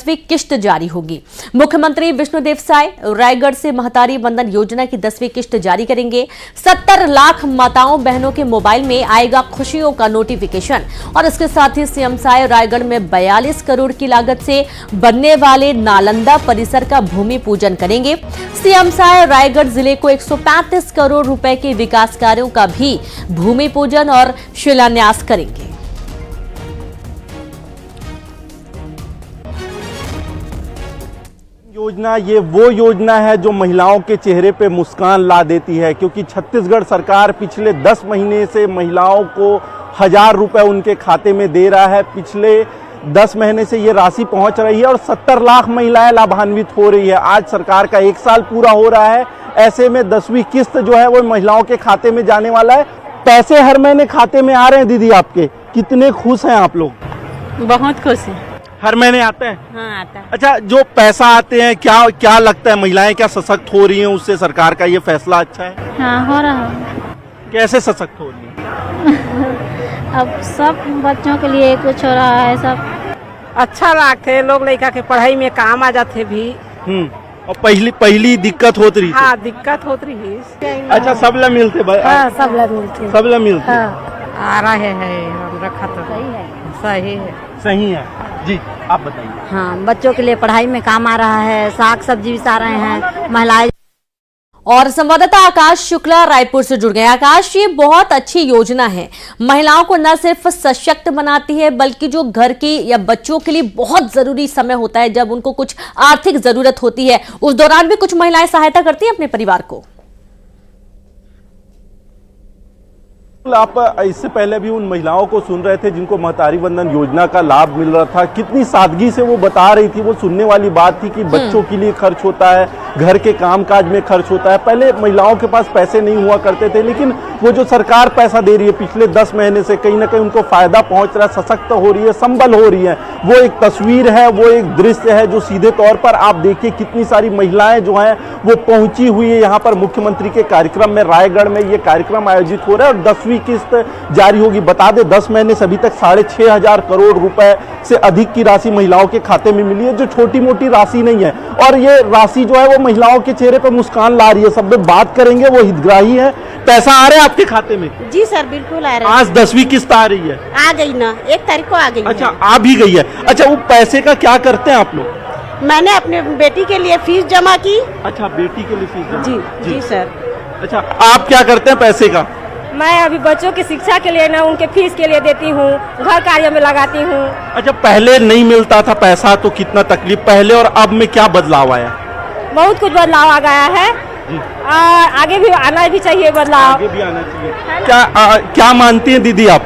10वीं किश्त जारी होगी। मुख्यमंत्री विष्णुदेव साय रायगढ़ से महतारी वंदन योजना की 10वीं किश्त जारी करेंगे। 70 लाख माताओं बहनों के मोबाइल में आएगा खुशियों का नोटिफिकेशन और इसके साथ ही सीएम साय रायगढ़ में 42 करोड़ की लागत से बनने वाले नालंदा परिसर का भूमि पूजन करेंगे। सीएम साय रायगढ़ जिले को 135 करोड़ रुपए के विकास कार्यों का भी भूमि पूजन और शिलान्यास करेंगे। योजना ये वो योजना है जो महिलाओं के चेहरे पे मुस्कान ला देती है, क्योंकि छत्तीसगढ़ सरकार पिछले 10 महीने से महिलाओं को 1000 रुपए उनके खाते में दे रहा है। पिछले 10 महीने से ये राशि पहुंच रही है और 70 लाख महिलाएं लाभान्वित हो रही है। आज सरकार का 1 साल पूरा हो रहा है, ऐसे में 10वीं किस्त जो है वो महिलाओं के खाते में जाने वाला है। पैसे हर महीने खाते में आ रहे हैं। दीदी आपके कितने खुश हैं आप लोग? बहुत खुश हैं। हर महीने आते हैं? हाँ आता है। अच्छा, जो पैसा आते हैं क्या लगता है, महिलाएं क्या सशक्त हो रही हैं उससे? सरकार का ये फैसला अच्छा है? हाँ हो रहा है। कैसे सशक्त हो रही है? अब सब बच्चों के लिए कुछ हो रहा है, सब अच्छा लागते लोग लड़का के पढ़ाई में काम आ जाते भी। और पहली दिक्कत होती रही? हाँ दिक्कत होती रही। अच्छा, सब ला मिलते? हाँ सब ला मिलते। सब ला मिलते। हाँ। आ रहे हैं हम रखा तो सही है। सही है। सही है जी, आप बताइए। हाँ बच्चों के लिए पढ़ाई में काम आ रहा है, साग सब्जी भी आ रहे हैं महिलाएं। और संवाददाता आकाश शुक्ला रायपुर से जुड़ गए। आकाश, ये बहुत अच्छी योजना है, महिलाओं को न सिर्फ सशक्त बनाती है बल्कि जो घर की या बच्चों के लिए बहुत जरूरी समय होता है जब उनको कुछ आर्थिक जरूरत होती है, उस दौरान भी कुछ महिलाएं सहायता करती हैं अपने परिवार को। आप इससे पहले भी उन महिलाओं को सुन रहे थे जिनको महतारी वंदन योजना का लाभ मिल रहा था। कितनी सादगी से वो बता रही थी। वो सुनने वाली बात थी कि बच्चों के लिए खर्च होता है, घर के कामकाज में खर्च होता है। पहले महिलाओं के पास पैसे नहीं हुआ करते थे, लेकिन वो जो सरकार पैसा दे रही है पिछले 10 महीने से, कहीं ना कहीं उनको फायदा पहुंच रहा है, सशक्त हो रही है, संबल हो रही है। वो एक तस्वीर है, वो एक दृश्य है जो सीधे तौर पर आप देखिए कितनी सारी महिलाएं जो हैं वो पहुंची हुई है यहाँ पर मुख्यमंत्री के कार्यक्रम में। रायगढ़ में ये कार्यक्रम आयोजित हो रहा है और 10वीं किस्त जारी होगी। बता दें 10 महीने से अभी तक 6500 करोड़ रुपए से अधिक की राशि महिलाओं के खाते में मिली है, जो छोटी मोटी राशि नहीं है। और ये राशि जो है वो महिलाओं के चेहरे पर मुस्कान ला रही है। सब लोग बात करेंगे, वो हितग्राही है। पैसा आ रहा है आपके खाते में? जी सर बिल्कुल आ रहा है। आज 10वीं किस्त आ रही है? आ गई ना, 1 तारीख को आ गई। अच्छा, आ भी गई है। अच्छा, वो पैसे का क्या करते हैं आप लोग? मैंने अपने बेटी के लिए फीस जमा की। अच्छा, बेटी के लिए फीस? जी सर। अच्छा, आप क्या करते हैं पैसे का? मैं अभी बच्चों की शिक्षा के लिए ना उनके फीस के लिए देती हूँ, घर कार्य में लगाती हूँ। अच्छा, पहले नहीं मिलता था पैसा तो कितना तकलीफ पहले, और अब में क्या बदलाव आया? बहुत कुछ बदलाव आ गया है। आगे भी आना भी चाहिए बदलाव। आगे भी आना चाहिए। क्या मानती हैं दीदी आप?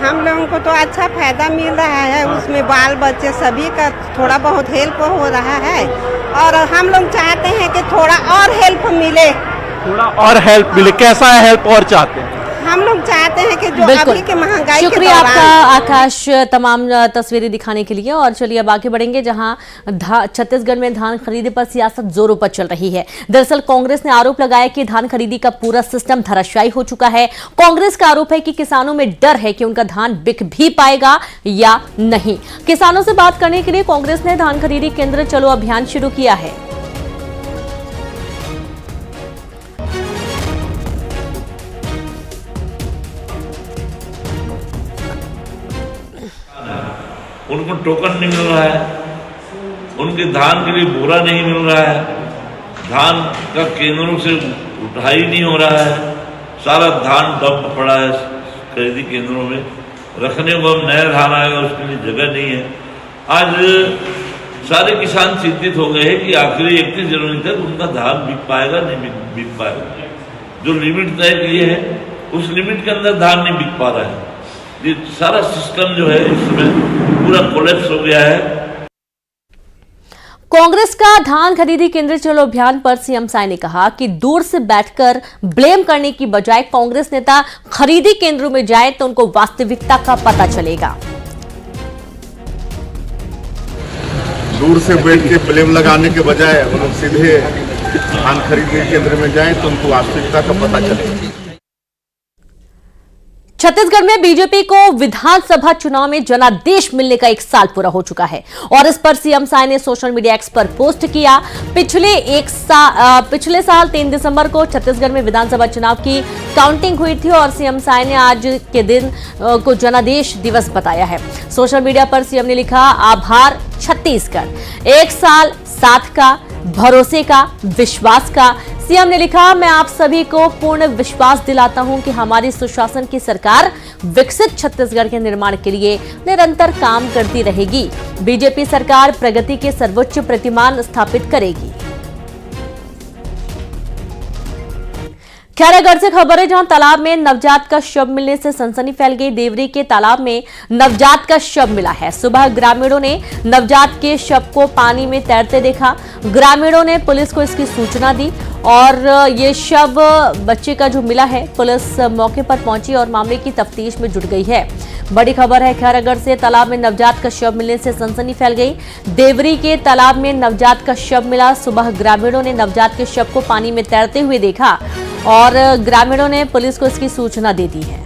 हम लोगों को तो अच्छा फायदा मिल रहा है। उसमें बाल बच्चे सभी का थोड़ा बहुत हेल्प हो रहा है और हम लोग चाहते हैं कि थोड़ा और हेल्प मिले। थोड़ा और हेल्प मिले? कैसा हेल्प और चाहते हैं? हम लोग चाहते हैं कि जो अभी के महंगाई के शुक्रिया आपका आकाश तमाम तस्वीरें दिखाने के लिए। और चलिए अब आगे बढ़ेंगे, जहां छत्तीसगढ़ में धान खरीदी पर सियासत जोरों पर चल रही है। दरअसल कांग्रेस ने आरोप लगाया कि धान खरीदी का पूरा सिस्टम धराशायी हो चुका है। कांग्रेस का आरोप है कि किसानों में डर है कि उनका धान बिक भी पाएगा या नहीं। किसानों से बात करने के लिए कांग्रेस ने धान खरीदी केंद्र चलो अभियान शुरू किया है। उनको टोकन नहीं मिल रहा है, उनके धान के लिए बोरा नहीं मिल रहा है, धान का केंद्रों से उठाई नहीं हो रहा है, सारा धान डंप पड़ा है खरीदी केंद्रों में। रखने को अब नया धान आएगा उसके लिए जगह नहीं है। आज सारे किसान चिंतित हो गए हैं कि आखिरी 31 जनवरी तक उनका धान बिक पाएगा नहीं बिक पाएगा। जो लिमिट तय किए हैं उस लिमिट के अंदर धान नहीं बिक पा रहा है। ये सारा सिस्टम जो है इसमें पूरा कोलैप्स हो गया है। कांग्रेस का धान खरीदी केंद्र चलो अभियान पर सीएम साय ने कहा कि दूर से बैठकर ब्लेम करने की बजाय कांग्रेस नेता खरीदी केंद्रों में जाए तो उनको वास्तविकता का पता चलेगा। दूर से बैठ के ब्लेम लगाने के बजाय वो लोग सीधे धान खरीदी केंद्र में जाएं तो उनको वास्तविकता का पता चलेगा। छत्तीसगढ़ में बीजेपी को विधानसभा चुनाव में जनादेश मिलने का 1 साल पूरा हो चुका है और इस पर सीएम साय ने सोशल मीडिया एक्स पर पोस्ट किया। पिछले साल 3 दिसंबर को छत्तीसगढ़ में विधानसभा चुनाव की काउंटिंग हुई थी और सीएम साय ने आज के दिन को जनादेश दिवस बताया है। सोशल मीडिया पर सीएम ने लिखा, आभार छत्तीसगढ़, 1 साल साथ का, भरोसे का, विश्वास का। सीएम ने लिखा, मैं आप सभी को पूर्ण विश्वास दिलाता हूं कि हमारी सुशासन की सरकार विकसित छत्तीसगढ़ के निर्माण के लिए निरंतर काम करती रहेगी। बीजेपी सरकार प्रगति के सर्वोच्च प्रतिमान स्थापित करेगी। खैरागढ़ से खबर है, जहां तालाब में नवजात का शव मिलने से सनसनी फैल गई। देवरी के तालाब में नवजात का शव मिला है। सुबह ग्रामीणों ने नवजात के शव को पानी में तैरते देखा। ग्रामीणों ने पुलिस को इसकी सूचना दी और ये शव बच्चे का जो मिला है, पुलिस मौके पर पहुंची और मामले की तफ्तीश में जुट गई है। बड़ी खबर है, खैरागढ़ से तालाब में नवजात का शव मिलने से सनसनी फैल गई। देवरी के तालाब में नवजात का शव मिला। सुबह ग्रामीणों ने नवजात के शव को पानी में तैरते हुए देखा और ग्रामीणों ने पुलिस को इसकी सूचना दे दी है।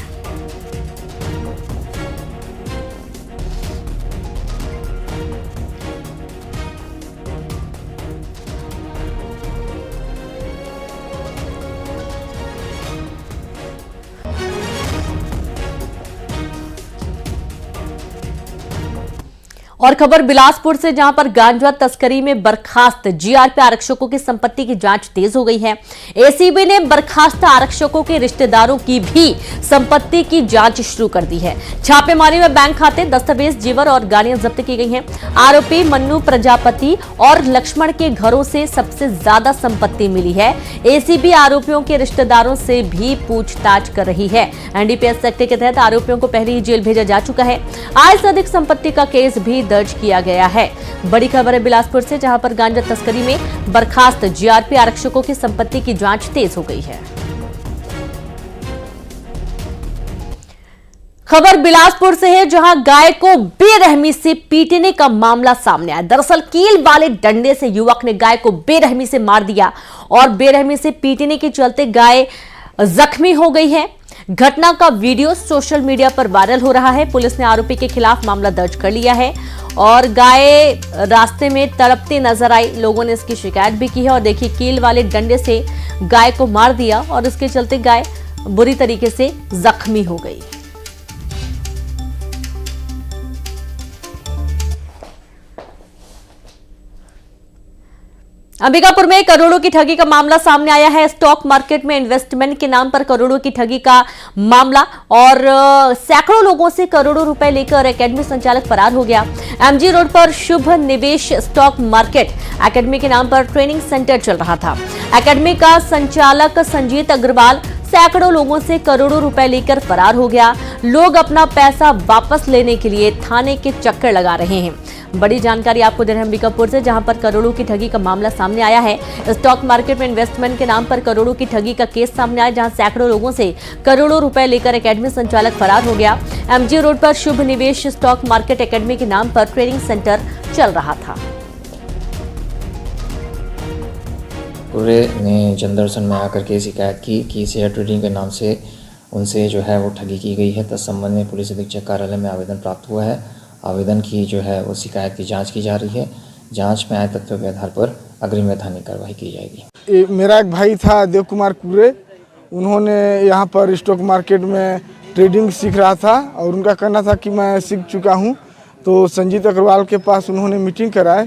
और खबर बिलासपुर से, जहां पर गांजा तस्करी में बर्खास्त जीआरपी आरक्षकों की संपत्ति की जांच तेज हो गई है। एसीबी ने बर्खास्त आरक्षकों के रिश्तेदारों की भी संपत्ति की जांच शुरू कर दी है। छापेमारी में बैंक खाते, दस्तावेज, जेवर और गाड़ियां जब्त की गई हैं। आरोपी मन्नू प्रजापति और लक्ष्मण के घरों से सबसे ज्यादा संपत्ति मिली है। एसीबी आरोपियों के रिश्तेदारों से भी पूछताछ कर रही है। एनडीपीएस एक्ट के तहत आरोपियों को पहले ही जेल भेजा जा चुका है। आय से अधिक संपत्ति का केस भी दर्ज किया गया है। बड़ी खबर है बिलासपुर से, जहां पर गांजा तस्करी में बर्खास्त जीआरपी आरक्षकों की संपत्ति की जांच तेज हो गई है। खबर बिलासपुर से है, जहां गाय को बेरहमी से पीटने का मामला सामने आया। दरअसल कील वाले डंडे से युवक ने गाय को बेरहमी से मार दिया और बेरहमी से पीटने के चलते गाय जख्मी हो गई है। घटना का वीडियो सोशल मीडिया पर वायरल हो रहा है। पुलिस ने आरोपी के खिलाफ मामला दर्ज कर लिया है और गाय रास्ते में तड़पती नजर आई। लोगों ने इसकी शिकायत भी की है और देखिए, कील वाले डंडे से गाय को मार दिया और इसके चलते गाय बुरी तरीके से जख्मी हो गई। अंबिकापुर में करोड़ों की ठगी का मामला सामने आया है। स्टॉक मार्केट में इन्वेस्टमेंट के नाम पर करोड़ों की ठगी का मामला और सैकड़ों लोगों से करोड़ों रुपए लेकर एकेडमी संचालक फरार हो गया। एमजी रोड पर शुभ निवेश स्टॉक मार्केट एकेडमी के नाम पर ट्रेनिंग सेंटर चल रहा था। एकेडमी का संचालक संजीत अग्रवाल सैकड़ों लोगों से करोड़ों रुपए लेकर फरार हो गया। लोग अपना पैसा वापस लेने के लिए थाने के चक्कर लगा रहे हैं। बड़ी जानकारी आपको दे रहे हैं अंबिकापुर से, जहां पर करोड़ों की ठगी का मामला सामने आया है। स्टॉक मार्केट में इन्वेस्टमेंट के नाम पर करोड़ों की ठगी का केस सामने आया, जहां सैकड़ों लोगों से करोड़ों रुपए लेकर एकेडमी संचालक फरार हो गया। एमजी रोड पर शुभ निवेश स्टॉक मार्केट एकेडमी के नाम पर ट्रेनिंग सेंटर चल रहा था। पूरे ने जनदर्शन में आकर के शिकायत की कि शेयर ट्रेडिंग के नाम से उनसे जो है वो ठगी की गई है। तत्संबंध में पुलिस अधीक्षक कार्यालय में आवेदन प्राप्त हुआ है। आवेदन की जो है वो शिकायत की जांच की जा रही है। जांच में आए तथ्यों के आधार पर अग्रिम वैधानिक कार्रवाई की जाएगी। मेरा एक भाई था देव कुमार कुरे, उन्होंने यहाँ पर स्टॉक मार्केट में ट्रेडिंग सीख रहा था और उनका कहना था कि मैं सीख चुका हूँ। तो संजीत अग्रवाल के पास उन्होंने मीटिंग कराए,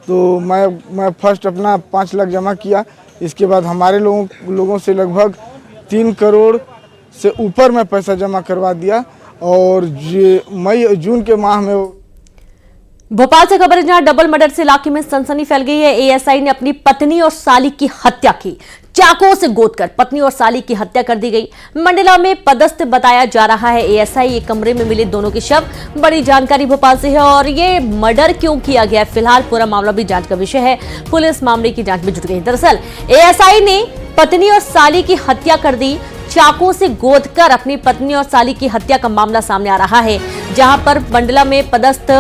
तो मैं फर्स्ट अपना 5 लाख जमा किया। इसके बाद हमारे लोगों से लगभग 3 करोड़ से ऊपर मैं पैसा जमा करवा दिया और मई जून के माह में। भोपाल से खबर है, जहां डबल मर्डर से इलाके में सनसनी फैल गई है। एएसआई ने अपनी पत्नी और साली की हत्या की। चाकुओं से गोदकर पत्नी और साली की हत्या कर दी गई। मंडला में पदस्थ बताया जा रहा है एएसआई। ये कमरे में मिले दोनों के शव। बड़ी जानकारी भोपाल से है और ये मर्डर क्यों किया गया, फिलहाल पूरा मामला भी जांच का विषय है। पुलिस मामले की जांच में जुट गई। दरअसल एएसआई ने पत्नी और साली की हत्या कर दी। चाकू से गोदकर अपनी पत्नी और साली की हत्या का मामला सामने आ रहा है, जहां पर मंडला में पदस्थ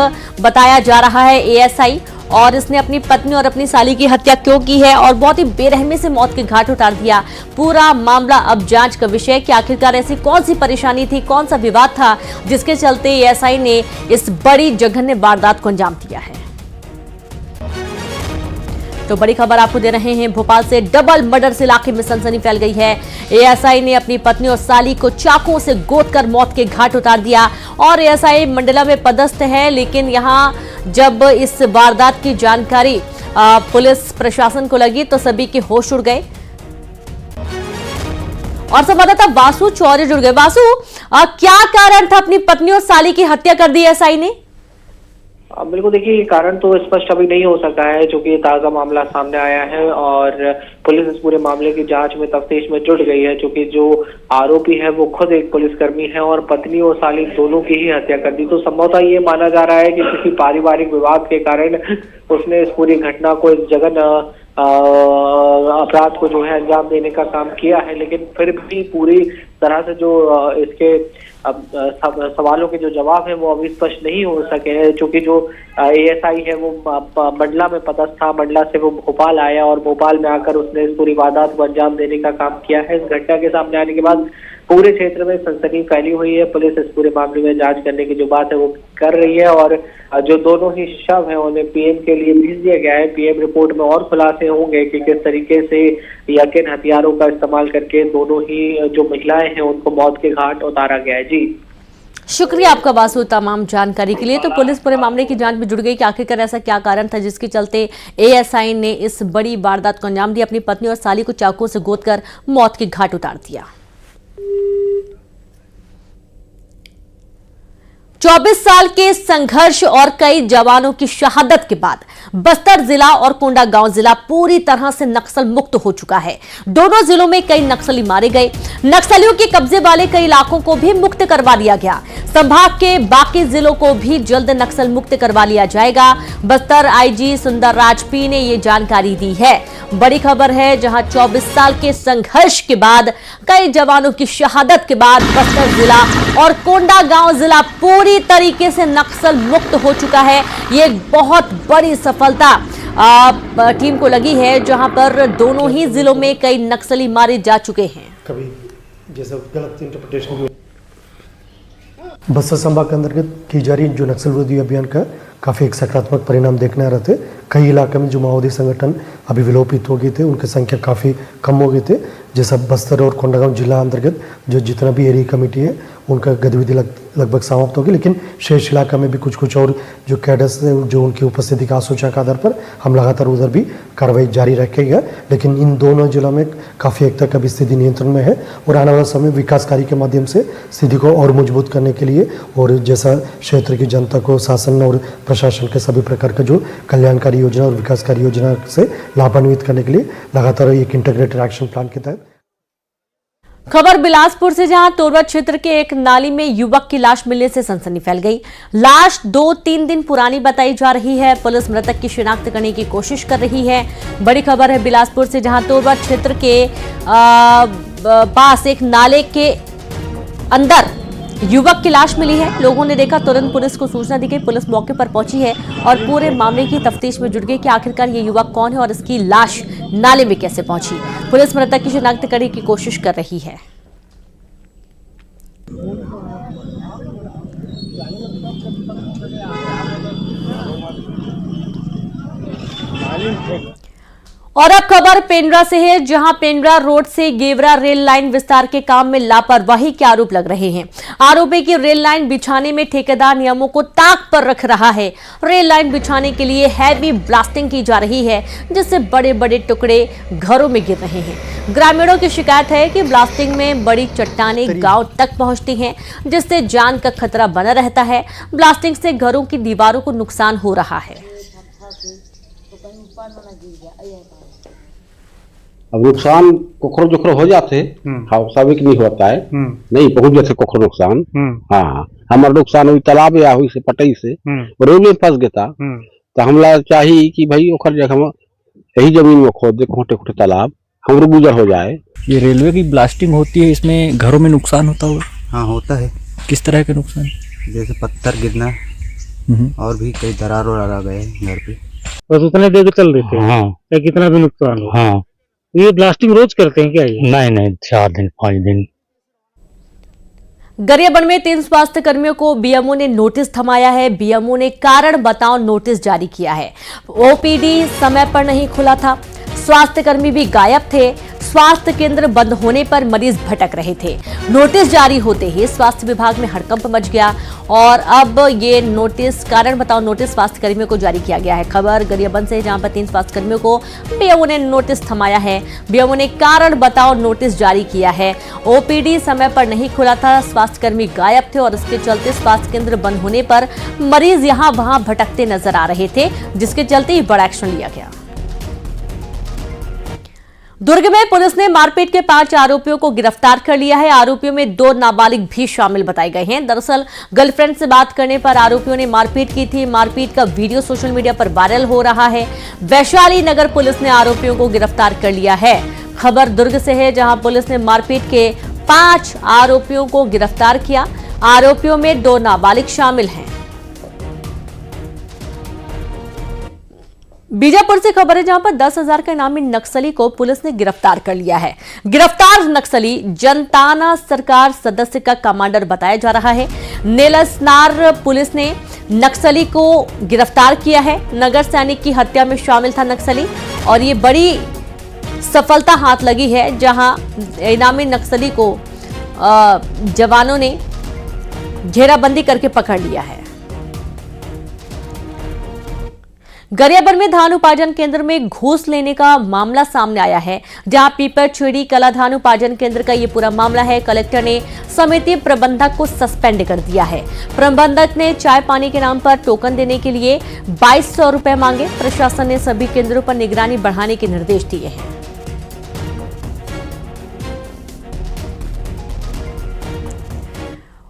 बताया जा रहा है एएसआई और इसने अपनी पत्नी और अपनी साली की हत्या क्यों की है और बहुत ही बेरहमी से मौत के घाट उतार दिया। पूरा मामला अब जांच का विषय है कि आखिरकार ऐसी कौन सी परेशानी थी, कौन सा विवाद था जिसके चलते एएसआई ने इस बड़ी जघन्य वारदात को अंजाम दिया है। तो बड़ी खबर आपको दे रहे हैं, भोपाल से डबल मर्डर से इलाके में सनसनी फैल गई है। एएसआई ने अपनी पत्नी और साली को चाकुओं से गोदकर मौत के घाट उतार दिया और एएसआई मंडला में पदस्थ है, लेकिन यहां जब इस वारदात की जानकारी पुलिस प्रशासन को लगी तो सभी के होश उड़ गए और संवाददाता वासु चौरे जुड़ गए। वासु, क्या कारण था अपनी पत्नी और साली की हत्या कर दी एएसआई ने? बिल्कुल, देखिए ये कारण तो स्पष्ट अभी नहीं हो सका है, क्योंकि ताजा मामला सामने आया है और पुलिस इस पूरे मामले की जांच में तफ्तीश में जुट गई है, क्योंकि जो आरोपी है वो खुद एक पुलिसकर्मी है और पत्नी और साली दोनों की ही हत्या कर दी। तो संभवतः ये माना जा रहा है कि किसी पारिवारिक विवाद के कारण उसने इस पूरी घटना को, इस जघन्य अपराध को जो है अंजाम देने का काम किया है। लेकिन फिर भी पूरी तरह से जो इसके सवालों के जो जवाब है वो अभी स्पष्ट नहीं हो सके हैं, क्योंकि जो एएसआई है वो मंडला में पदस्थ था, मंडला से वो भोपाल आया और भोपाल में आकर उसने इस पूरी वारदात को अंजाम देने का काम किया है। इस घटना के सामने आने के बाद पूरे क्षेत्र में सनसनी फैली हुई है। पुलिस इस पूरे मामले में जांच करने की जो बात है वो कर रही है और जो दोनों ही शव हैं उन्हें पीएम के लिए भेज दिया गया है। पीएम रिपोर्ट में और खुलासे होंगे कि किस तरीके से या किन हथियारों का इस्तेमाल करके दोनों ही जो महिलाएं हैं उनको मौत के घाट उतारा गया है। जी, शुक्रिया आपका वासु तमाम जानकारी के लिए। तो पुलिस पूरे मामले की जांच में जुड़ गई कि आखिरकार ऐसा क्या कारण था जिसके चलते एएसआई ने इस बड़ी वारदात को अंजाम दिया, अपनी पत्नी और साली को चाकुओं से गोदकर मौत के घाट उतार दिया। 24 साल के संघर्ष और कई जवानों की शहादत के बाद बस्तर जिला और कोंडागांव जिला पूरी तरह से नक्सल मुक्त हो चुका है। दोनों जिलों में कई नक्सली मारे गए। नक्सलियों के कब्जे वाले कई इलाकों को भी मुक्त करवा दिया गया। संभाग के बाकी जिलों को भी जल्द नक्सल मुक्त करवा लिया जाएगा। बस्तर आईजी सुंदर राज पी ने ये जानकारी दी है। बड़ी खबर है, जहां 24 साल के संघर्ष के बाद, कई जवानों की शहादत के बाद बस्तर जिला और कोंडागांव जिला पूरी तरीके से नक्सल मुक्त हो चुका है। ये एक बहुत बड़ी सफलता टीम को लगी है, जहां पर दोनों ही जिलों में कई नक्सली मारे जा चुके हैं। कभी जैसा गलत इंटरप्रिटेशन बस्तर संभाग के अंतर्गत की जा रही जो नक्सल विरोधी अभियान का काफ़ी एक सकारात्मक परिणाम देखने आ रहे थे। कई इलाके में जो माओवादी संगठन अभी विलोपित हो गए थे उनकी संख्या काफ़ी कम हो गए थे। जैसा बस्तर और कोंडागांव जिला अंतर्गत जो जितना भी एरिया कमेटी है उनका गतिविधि लगभग समाप्त होगी, लेकिन शेष इलाका में भी कुछ और जो कैडर्स है जो उनकी उपस्थिति का आशंका के आधार पर हम लगातार उधर भी कार्रवाई जारी रखेगा। लेकिन इन दोनों जिलों में काफ़ी हद तक अभी स्थिति नियंत्रण में है और आने वाला समय विकास कार्य के माध्यम से स्थिति को और मजबूत करने के लिए और जैसा क्षेत्र की जनता को शासन और प्रशासन के सभी प्रकार का जो कल्याणकारी योजना और विकासकारी योजना से लाभान्वित करने के लिए लगातार एक इंटीग्रेटेड एक्शन प्लान के तहत। खबर बिलासपुर से, जहां तोरवा क्षेत्र के एक नाली में युवक की लाश मिलने से सनसनी फैल गई। लाश 2-3 दिन पुरानी बताई जा रही है। पुलिस मृतक की शिनाख्त करने की कोशिश कर रही है। बड़ी खबर है बिलासपुर से, जहां तोरवा क्षेत्र के पास एक नाले के अंदर युवक की लाश मिली है। लोगों ने देखा, तुरंत पुलिस को सूचना दी गई। पुलिस मौके पर पहुंची है और पूरे मामले की तफ्तीश में जुट गई कि आखिरकार ये युवक कौन है और इसकी लाश नाले में कैसे पहुंची। पुलिस मृतक की शिनाख्त करने की कोशिश कर रही है। और अब खबर पेंड्रा से है, जहां पेंड्रा रोड से गेवरा रेल लाइन विस्तार के काम में लापरवाही के आरोप लग रहे हैं। आरोप है कि रेल लाइन बिछाने में ठेकेदार नियमों को ताक पर रख रहा है। रेल लाइन बिछाने के लिए हैवी ब्लास्टिंग की जा रही है, जिससे बड़े बड़े टुकड़े घरों में गिर रहे हैं। ग्रामीणों की शिकायत है कि ब्लास्टिंग में बड़ी चट्टानें गांव तक पहुंचती हैं, जिससे जान का खतरा बना रहता है। ब्लास्टिंग से घरों की दीवारों को नुकसान हो रहा है। अब नुकसान कोखरो जोखरो हो जाते हाँ, स्वाभाविक नहीं होता है, नहीं पहुंच जाते कोखरो नुकसान। हाँ, हमारा नुकसान हुई तालाब या हुई से पटई से रेलवे में फंस गया तो हमला चाहिए कि भाई ओखर जगह यही जमीन में खोद दे खोटे खोटे तालाब, हमरो गुजर हो जाए। ये रेलवे की ब्लास्टिंग होती है, इसमें घरों में नुकसान होता होगा? हाँ होता है। किस तरह के नुकसान? जैसे पत्थर गिरना और भी कई दरार आ गए घर पे। बस उतने दे के चल देते हैं। हाँ या कितना भी नुकसान हो। हाँ। ये ब्लास्टिंग रोज करते हैं क्या ये? नहीं 4 दिन 5 दिन। गरियाबंद में 3 स्वास्थ्य कर्मियों को बीएमओ ने नोटिस थमाया है। बीएमओ ने कारण बताओ नोटिस जारी किया है। ओपीडी समय पर नहीं खुला था, स्वास्थ्य कर्मी भी गायब थे, स्वास्थ्य केंद्र बंद होने पर मरीज भटक रहे थे। नोटिस जारी होते ही स्वास्थ्य विभाग में हड़कंप मच गया और अब ये नोटिस कारण बताओ नोटिस स्वास्थ्य कर्मियों को जारी किया गया है। खबर गरियाबंद से, जहां पर 3 स्वास्थ्य कर्मियों को बीएमओ ने नोटिस थमाया है। बीएमओ ने कारण बताओ नोटिस जारी किया है। ओपीडी समय पर नहीं खुला था, स्वास्थ्य कर्मी गायब थे और इसके चलते स्वास्थ्य केंद्र बंद होने पर मरीज यहां वहां भटकते नजर आ रहे थे, जिसके चलते ही बड़ा एक्शन लिया गया। दुर्ग में पुलिस ने मारपीट के 5 आरोपियों को गिरफ्तार कर लिया है। आरोपियों में 2 नाबालिग भी शामिल बताए गए हैं। दरअसल गर्लफ्रेंड से बात करने पर आरोपियों ने मारपीट की थी। मारपीट का वीडियो सोशल मीडिया पर वायरल हो रहा है। वैशाली नगर पुलिस ने आरोपियों को गिरफ्तार कर लिया है। खबर दुर्ग से है, जहां पुलिस ने मारपीट के 5 आरोपियों को गिरफ्तार किया। आरोपियों में 2 नाबालिग शामिल हैं। बीजापुर से खबर है, जहां पर 10,000 का इनामी नक्सली को पुलिस ने गिरफ्तार कर लिया है। गिरफ्तार नक्सली जनताना सरकार सदस्य का कमांडर बताया जा रहा है। नेलसनार पुलिस ने नक्सली को गिरफ्तार किया है। नगर सैनिक की हत्या में शामिल था नक्सली और ये बड़ी सफलता हाथ लगी है, जहां इनामी नक्सली को जवानों ने घेराबंदी करके पकड़ लिया है। गरियाबंद में धान उपार्जन केंद्र में घूस लेने का मामला सामने आया है, जहां पीपरछेड़ी कला धान उपार्जन केंद्र का ये पूरा मामला है। कलेक्टर ने समिति प्रबंधक को सस्पेंड कर दिया है। प्रबंधक ने चाय पानी के नाम पर टोकन देने के लिए 2200 रुपए मांगे। प्रशासन ने सभी केंद्रों पर निगरानी बढ़ाने के निर्देश दिए हैं।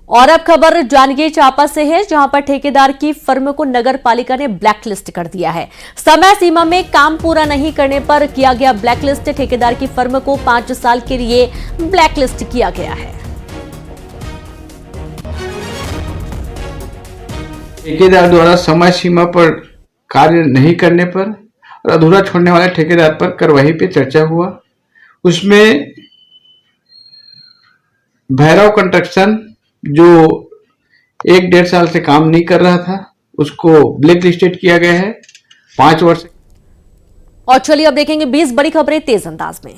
और अब खबर जांजगीर चांपा से है, जहां पर ठेकेदार की फर्म को नगर पालिका ने ब्लैकलिस्ट कर दिया है। समय सीमा में काम पूरा नहीं करने पर किया गया ब्लैकलिस्ट। ठेकेदार की फर्म को 5 साल के लिए ब्लैकलिस्ट किया गया है। ठेकेदार द्वारा समय सीमा पर कार्य नहीं करने पर और अधूरा छोड़ने वाले ठेकेदार पर कार्रवाई पे चर्चा हुआ। उसमें भैरव कंस्ट्रक्शन जो 1-1.5 साल से काम नहीं कर रहा था, उसको ब्लैक लिस्टेड किया गया है 5 वर्ष। और चलिए अब देखेंगे 20 बड़ी खबरें तेज अंदाज में।